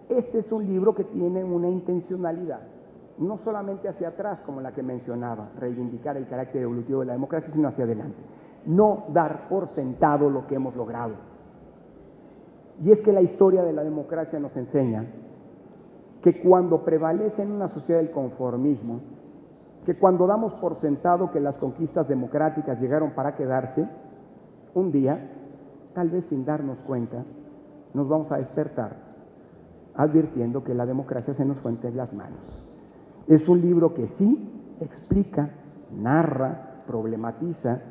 este es un libro que tiene una intencionalidad, no solamente hacia atrás, como la que mencionaba, reivindicar el carácter evolutivo de la democracia, sino hacia adelante. No dar por sentado lo que hemos logrado. Y es que la historia de la democracia nos enseña que cuando prevalece en una sociedad el conformismo, que cuando damos por sentado que las conquistas democráticas llegaron para quedarse, un día, tal vez sin darnos cuenta, nos vamos a despertar advirtiendo que la democracia se nos fue entre las manos. Es un libro que sí explica, narra, problematiza,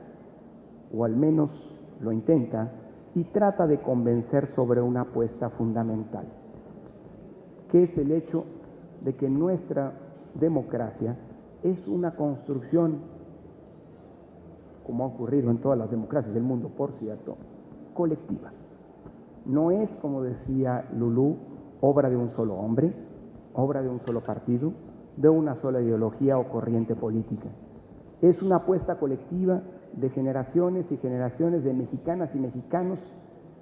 o al menos lo intenta, y trata de convencer sobre una apuesta fundamental, que es el hecho de que nuestra democracia es una construcción, como ha ocurrido en todas las democracias del mundo, por cierto, colectiva. No es, como decía Lulú, obra de un solo hombre, obra de un solo partido, de una sola ideología o corriente política. Es una apuesta colectiva de generaciones y generaciones de mexicanas y mexicanos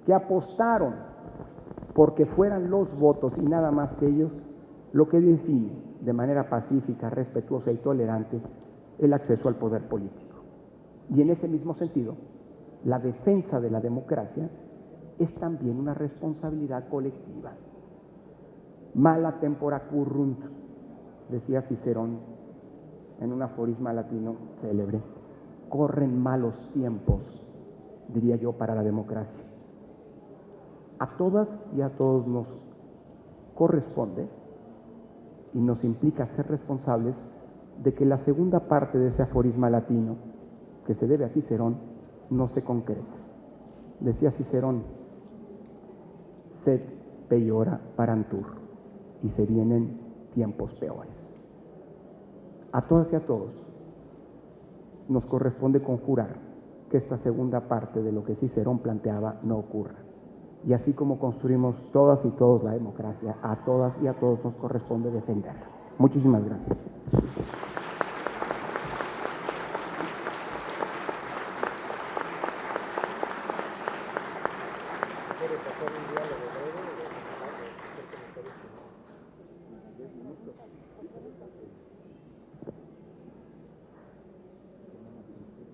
que apostaron porque fueran los votos y nada más que ellos lo que define de manera pacífica, respetuosa y tolerante el acceso al poder político. Y en ese mismo sentido, la defensa de la democracia es también una responsabilidad colectiva. Mala tempora currunt, decía Cicerón en un aforisma latino célebre. Corren malos tiempos, diría yo, para la democracia. A todas y a todos nos corresponde y nos implica ser responsables de que la segunda parte de ese aforisma latino, que se debe a Cicerón, no se concrete. Decía Cicerón, sed peiora parantur, y se vienen tiempos peores. A todas y a todos nos corresponde conjurar que esta segunda parte de lo que Cicerón planteaba no ocurra. Y así como construimos todas y todos la democracia, a todas y a todos nos corresponde defenderla. Muchísimas gracias.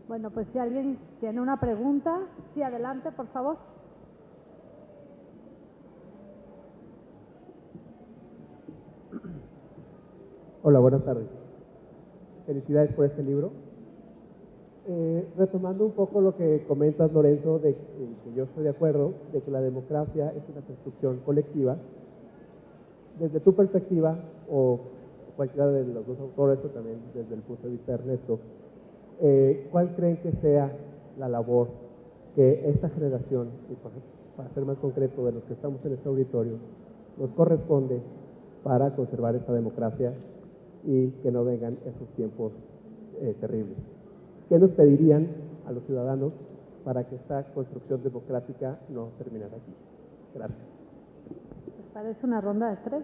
Bueno, pues si alguien tiene una pregunta, sí, adelante, por favor. Hola, buenas tardes. Felicidades por este libro. Retomando un poco lo que comentas, Lorenzo, de que yo estoy de acuerdo, de que la democracia es una construcción colectiva. Desde tu perspectiva, o cualquiera de los dos autores, o también desde el punto de vista de Ernesto, ¿cuál creen que sea la labor que esta generación, y para ser más concreto de los que estamos en este auditorio, nos corresponde para conservar esta democracia y que no vengan esos tiempos terribles? ¿Qué nos pedirían a los ciudadanos para que esta construcción democrática no terminara aquí? Gracias. ¿Les parece una ronda de 3?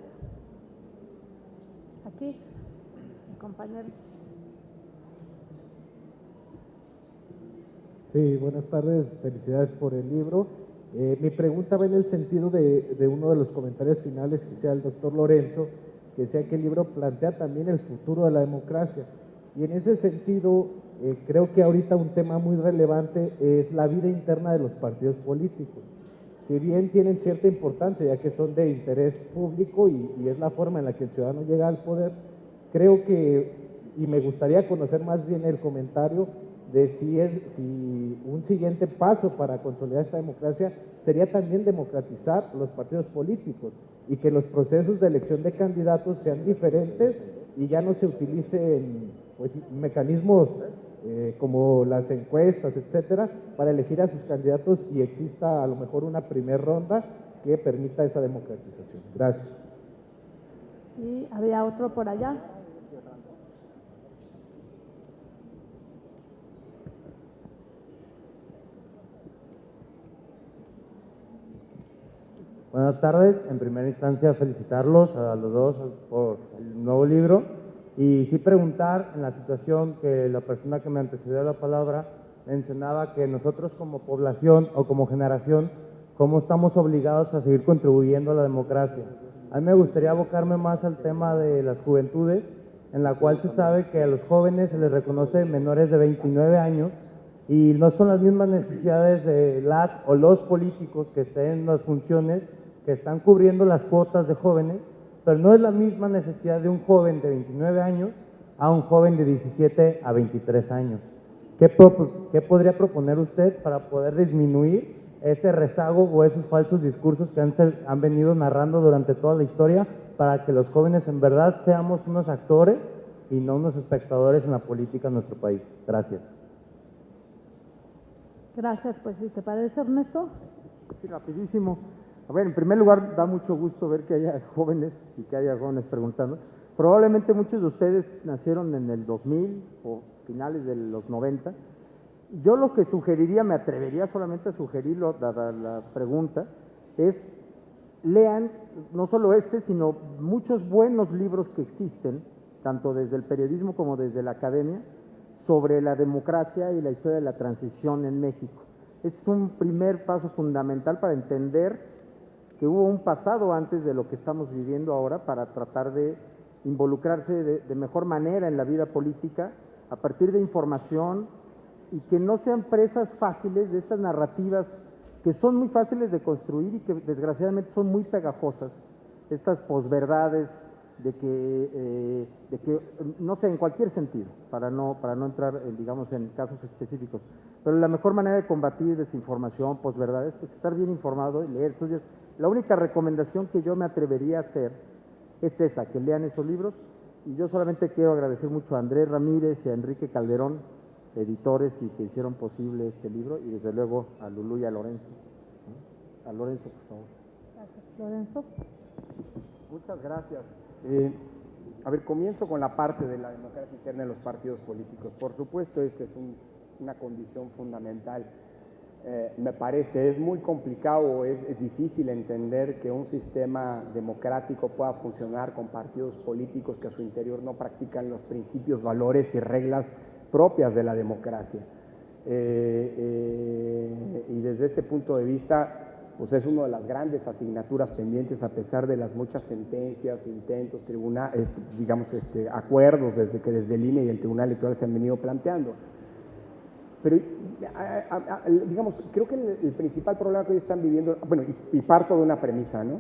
Aquí, mi compañero. Sí, buenas tardes, felicidades por el libro. Mi pregunta va en el sentido de uno de los comentarios finales que hacía el doctor Lorenzo, que decía que el libro plantea también el futuro de la democracia. Y en ese sentido, creo que ahorita un tema muy relevante es la vida interna de los partidos políticos. Si bien tienen cierta importancia, ya que son de interés público y es la forma en la que el ciudadano llega al poder, creo que, y me gustaría conocer más bien el comentario de si un siguiente paso para consolidar esta democracia sería también democratizar los partidos políticos y que los procesos de elección de candidatos sean diferentes y ya no se utilicen pues, mecanismos como las encuestas, etcétera, para elegir a sus candidatos y exista a lo mejor una primera ronda que permita esa democratización. Gracias. Y había otro por allá. Buenas tardes, en primera instancia felicitarlos a los dos por el nuevo libro y sí preguntar en la situación que la persona que me antecedió a la palabra mencionaba que nosotros como población o como generación, cómo estamos obligados a seguir contribuyendo a la democracia. A mí me gustaría abocarme más al tema de las juventudes, en la cual se sabe que a los jóvenes se les reconoce menores de 29 años y no son las mismas necesidades de las o los políticos que estén en las funciones que están cubriendo las cuotas de jóvenes, pero no es la misma necesidad de un joven de 29 años a un joven de 17 a 23 años. ¿Qué podría proponer usted para poder disminuir ese rezago o esos falsos discursos que han venido narrando durante toda la historia para que los jóvenes en verdad seamos unos actores y no unos espectadores en la política en nuestro país? Gracias. Gracias, pues si te parece, Ernesto. Sí, rapidísimo. A ver, en primer lugar, da mucho gusto ver que haya jóvenes y que haya jóvenes preguntando. Probablemente muchos de ustedes nacieron en el 2000 o finales de los 90. Yo lo que sugeriría, me atrevería solamente a sugerirlo, dada la pregunta, es lean no solo este, sino muchos buenos libros que existen, tanto desde el periodismo como desde la academia, sobre la democracia y la historia de la transición en México. Es un primer paso fundamental para entender que hubo un pasado antes de lo que estamos viviendo ahora para tratar de involucrarse de mejor manera en la vida política a partir de información y que no sean presas fáciles de estas narrativas que son muy fáciles de construir y que desgraciadamente son muy pegajosas, estas posverdades de que no sé, en cualquier sentido, para no entrar, digamos, en casos específicos, pero la mejor manera de combatir desinformación, posverdades, es estar bien informado y leer. Entonces, la única recomendación que yo me atrevería a hacer es esa, que lean esos libros, y yo solamente quiero agradecer mucho a Andrés Ramírez y a Enrique Calderón, editores, y que hicieron posible este libro, y desde luego a Lulú y a Lorenzo. A Lorenzo, por favor. Gracias, Lorenzo. Muchas gracias. A ver, comienzo con la parte de la democracia interna de los partidos políticos. Por supuesto, esta es una condición fundamental. Me parece, es muy complicado, es difícil entender que un sistema democrático pueda funcionar con partidos políticos que a su interior no practican los principios, valores y reglas propias de la democracia. Y desde este punto de vista, pues es una de las grandes asignaturas pendientes a pesar de las muchas sentencias, intentos, acuerdos desde el INE y el Tribunal Electoral se han venido planteando. Pero, digamos, creo que el principal problema que hoy están viviendo, bueno, y parto de una premisa, ¿no?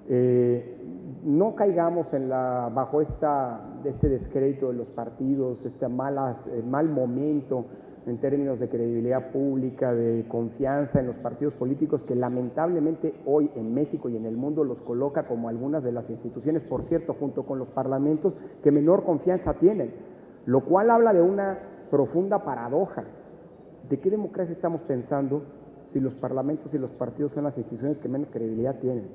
No caigamos bajo este descrédito de los partidos, este mal momento en términos de credibilidad pública, de confianza en los partidos políticos, que lamentablemente hoy en México y en el mundo los coloca como algunas de las instituciones, por cierto, junto con los parlamentos, que menor confianza tienen, lo cual habla de una profunda paradoja. ¿De qué democracia estamos pensando si los parlamentos y los partidos son las instituciones que menos credibilidad tienen?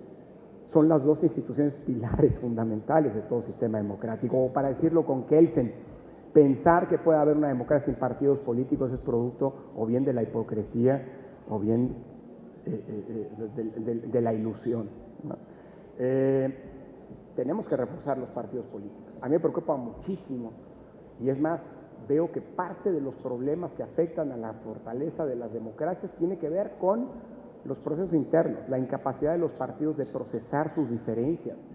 Son las dos instituciones pilares fundamentales de todo sistema democrático. O para decirlo con Kelsen, pensar que puede haber una democracia sin partidos políticos es producto o bien de la hipocresía o bien de la ilusión, ¿no? Tenemos que reforzar los partidos políticos. A mí me preocupa muchísimo, y es más, veo que parte de los problemas que afectan a la fortaleza de las democracias tiene que ver con los procesos internos, la incapacidad de los partidos de procesar sus diferencias.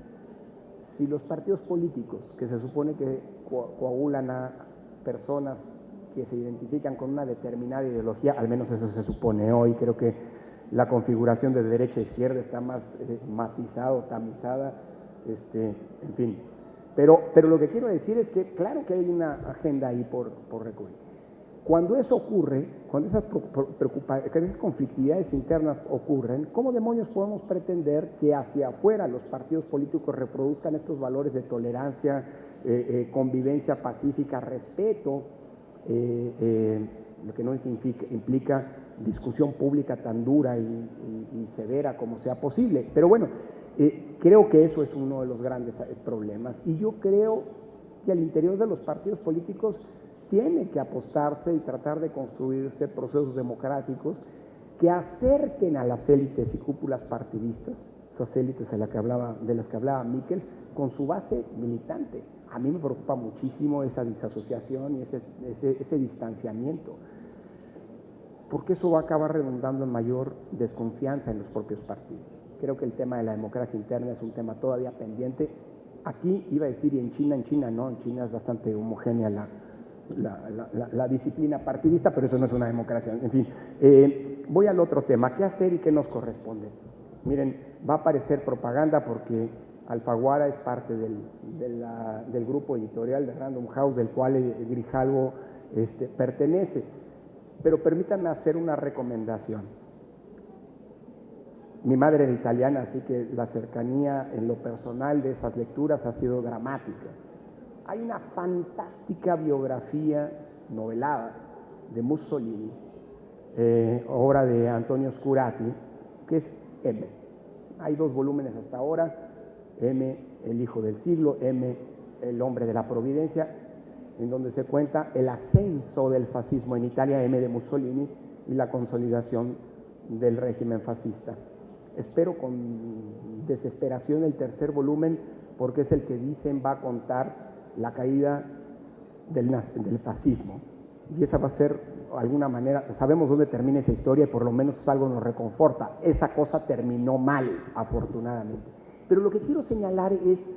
Si los partidos políticos, que se supone que coagulan a personas que se identifican con una determinada ideología, al menos eso se supone hoy, creo que la configuración de derecha e izquierda está más matizada o tamizada, en fin. Pero lo que quiero decir es que claro que hay una agenda ahí por recurrir. Cuando eso ocurre, cuando esas conflictividades internas ocurren, ¿cómo demonios podemos pretender que hacia afuera los partidos políticos reproduzcan estos valores de tolerancia, convivencia pacífica, respeto, lo que no implica discusión pública tan dura y severa como sea posible? Pero bueno, creo que eso es uno de los grandes problemas, y yo creo que al interior de los partidos políticos tiene que apostarse y tratar de construirse procesos democráticos que acerquen a las élites y cúpulas partidistas, esas élites de las que hablaba Michels, con su base militante. A mí me preocupa muchísimo esa disasociación y ese distanciamiento, porque eso va a acabar redundando en mayor desconfianza en los propios partidos. Creo que el tema de la democracia interna es un tema todavía pendiente. Aquí iba a decir, y en China no, en China es bastante homogénea la disciplina partidista, pero eso no es una democracia. En fin, voy al otro tema, ¿qué hacer y qué nos corresponde? Miren, va a aparecer propaganda porque Alfaguara es parte del grupo editorial de Random House, del cual Grijalvo pertenece, pero permítanme hacer una recomendación. Mi madre era italiana, así que la cercanía en lo personal de esas lecturas ha sido dramática. Hay una fantástica biografía novelada de Mussolini, obra de Antonio Scurati, que es M. Hay 2 volúmenes hasta ahora, M, el hijo del siglo, M, el hombre de la providencia, en donde se cuenta el ascenso del fascismo en Italia, M de Mussolini, y la consolidación del régimen fascista. Espero con desesperación el 3er volumen, porque es el que dicen va a contar la caída del fascismo, y esa va a ser, de alguna manera, sabemos dónde termina esa historia y por lo menos algo nos reconforta. Esa cosa terminó mal, afortunadamente. Pero lo que quiero señalar es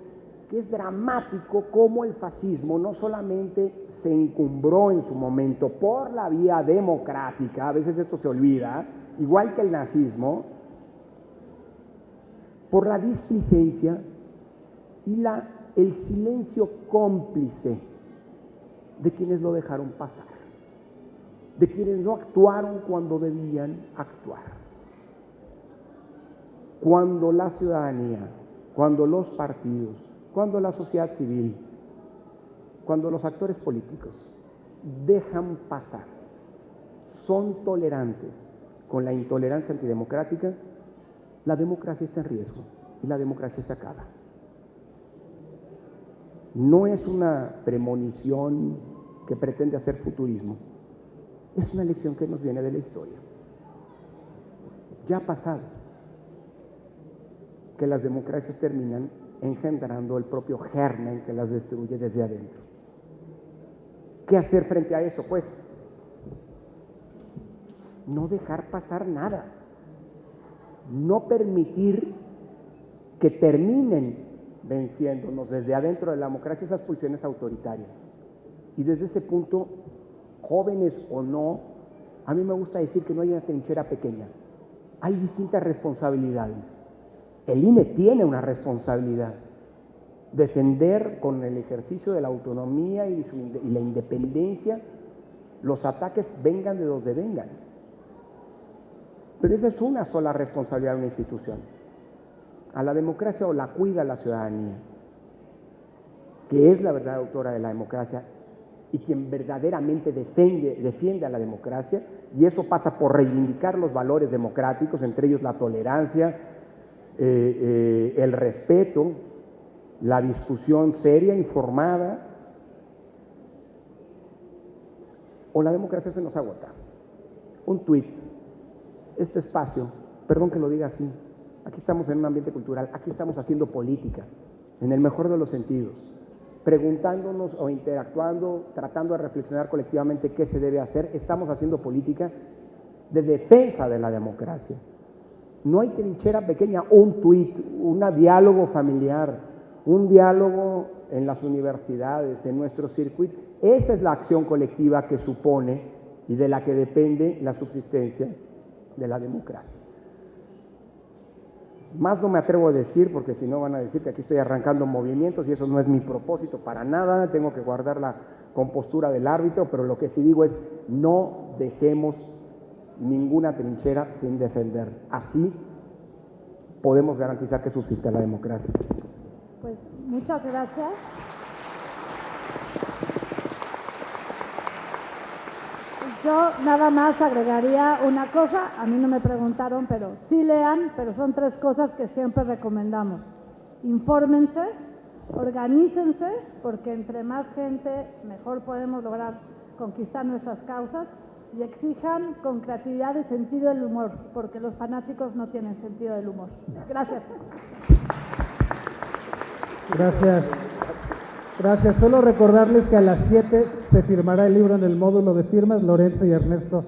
que es dramático cómo el fascismo no solamente se encumbró en su momento por la vía democrática, a veces esto se olvida, igual que el nazismo, por la displicencia y el silencio cómplice de quienes lo dejaron pasar, de quienes no actuaron cuando debían actuar. Cuando la ciudadanía, cuando los partidos, cuando la sociedad civil, cuando los actores políticos dejan pasar, son tolerantes con la intolerancia antidemocrática, la democracia está en riesgo y la democracia se acaba. No es una premonición que pretende hacer futurismo, es una lección que nos viene de la historia. Ya ha pasado que las democracias terminan engendrando el propio germen que las destruye desde adentro. ¿Qué hacer frente a eso? Pues no dejar pasar nada, no permitir que terminen venciéndonos desde adentro de la democracia esas pulsiones autoritarias. Y desde ese punto, jóvenes o no, a mí me gusta decir que no hay una trinchera pequeña, hay distintas responsabilidades. El INE tiene una responsabilidad, defender con el ejercicio de la autonomía y la independencia los ataques vengan de donde vengan. Pero esa es una sola responsabilidad de una institución. A la democracia o la cuida la ciudadanía, que es la verdadera autora de la democracia y quien verdaderamente defiende a la democracia, y eso pasa por reivindicar los valores democráticos, entre ellos la tolerancia, el respeto, la discusión seria, informada, o la democracia se nos agota. Un tuit, este espacio, perdón que lo diga así, aquí estamos en un ambiente cultural, aquí estamos haciendo política, en el mejor de los sentidos, preguntándonos o interactuando, tratando de reflexionar colectivamente qué se debe hacer. Estamos haciendo política de defensa de la democracia. No hay trinchera pequeña, un tuit, un diálogo familiar, un diálogo en las universidades, en nuestro circuito. Esa es la acción colectiva que supone y de la que depende la subsistencia de la democracia. Más no me atrevo a decir, porque si no van a decir que aquí estoy arrancando movimientos y eso no es mi propósito para nada. Tengo que guardar la compostura del árbitro, pero lo que sí digo es: no dejemos ninguna trinchera sin defender. Así podemos garantizar que subsista la democracia. Pues muchas gracias. Yo nada más agregaría una cosa, a mí no me preguntaron, pero sí lean, pero son 3 cosas que siempre recomendamos. Infórmense, organícense, porque entre más gente mejor podemos lograr conquistar nuestras causas, y exijan con creatividad y sentido del humor, porque los fanáticos no tienen sentido del humor. Gracias. Gracias. Gracias. Solo recordarles que a las 7 se firmará el libro en el módulo de firmas. Lorenzo y Ernesto